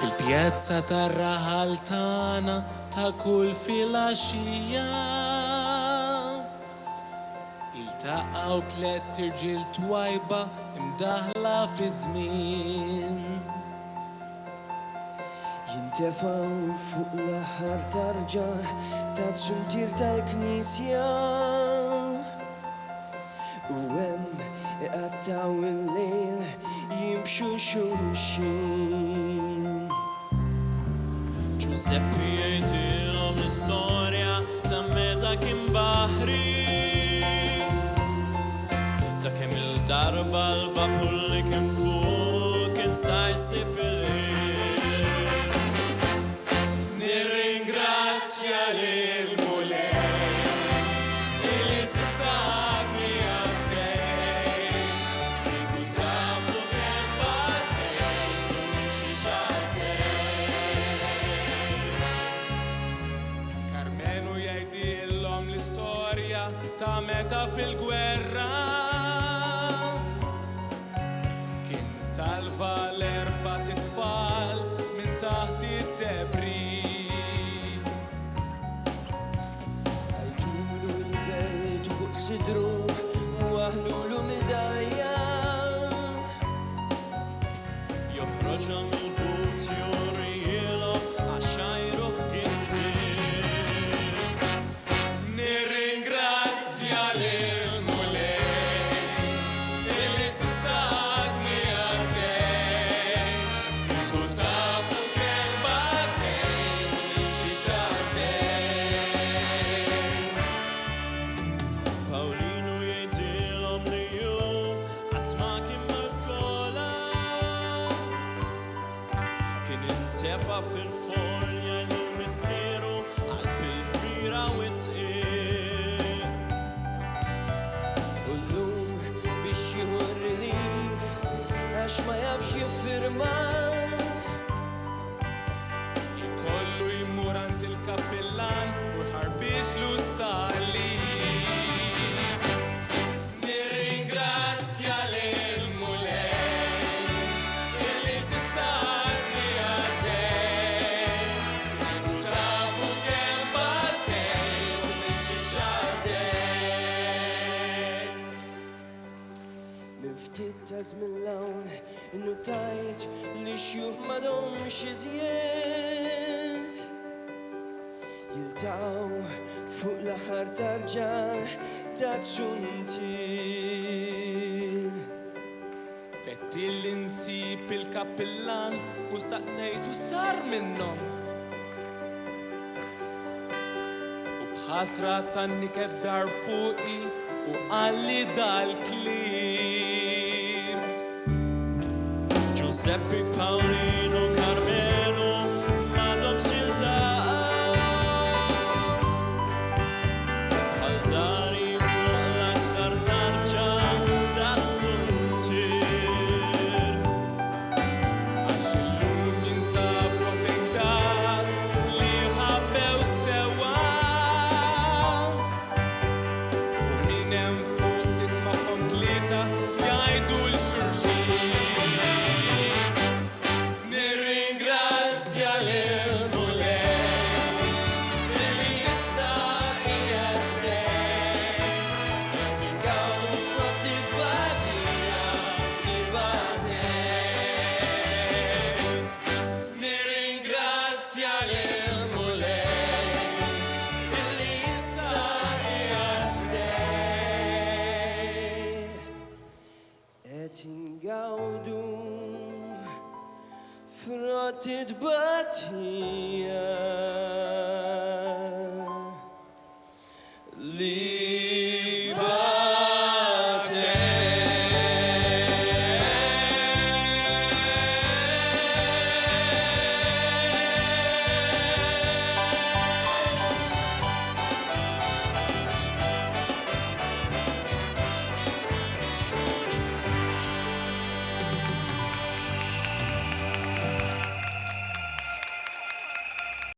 Fil-pjazza tar-raħal tagħna ta' kull filgħaxija iltaqgħu tliet irġiel twajba imdaħla fi żmien. Jintefgħu fuq l-aħħar tarġaħ ta' ċuntir tal-Knisja u hemm iqattaw il-lejl jimxu xulxin. Giuseppe jgħidilhom l-istorja ta' meta kien baħri ta' kemm il-darba l-vapur li kien fuq kien sa jsib il-ħin. Nirringrazzja lil Mulej illi sissatni għaddej kieku tafu kemm batejt u minn xi xaddejt. Karmenu jgħidilhom l-istorja ta' meta fil-gwerra kien salva l-erba' titfal minn taħt id-debri. Għajtulu l-belt fuq sidru u aħlulu medalja Joħroġhom il-but jurrijilhom għaxajruh gintir. Nirringrazzja lil Mulej illi sissatni għaddej kieku tafu kemm batejt u minn xi xaddejt. Pawlinu jgħidilhom li hu qatt ma kien mal-skola kien intefa' fil-folja li missieru għall-kbira u tqil. u llum biex jieħu r-relief għax ma jafx jiffirma Jkollu jmur għand il-kappellan u ħarbixlu s-salib. Nirringrazzja lil Mulej illi sissatni għaddej kieku tafu kemm batejt u minn xi xaddejt. Min ftit ta' żmien l-hawn innutajt li xjuħ m'għadhomx iżjed jiltaqgħu fuq l-aħħar tarġaħ ta' ċuntir. Fettilli nsib il-kappellan u staqsejtu sar minnhom. U bħasra tanni keddar fuqi u qalli dal-kliem. Giuseppe, Paolino, Carmelo m'għadhomx jiltaqgħu għal-dari fuq l-aħħar tarġaħ ta' ċuntir. Għax illum jinsabu minn dak li ħabbew sewwa u min hemm fuq tisma'hom tlieta jgħidu l-xulxin. Nirringrazzja lil Mulej illi issa qiegħed bdej qed ingawdu ftit batija li batejt. Nirringrazzja lil Mulej illi issa qiegħed bdej qed ingawdu ftit batija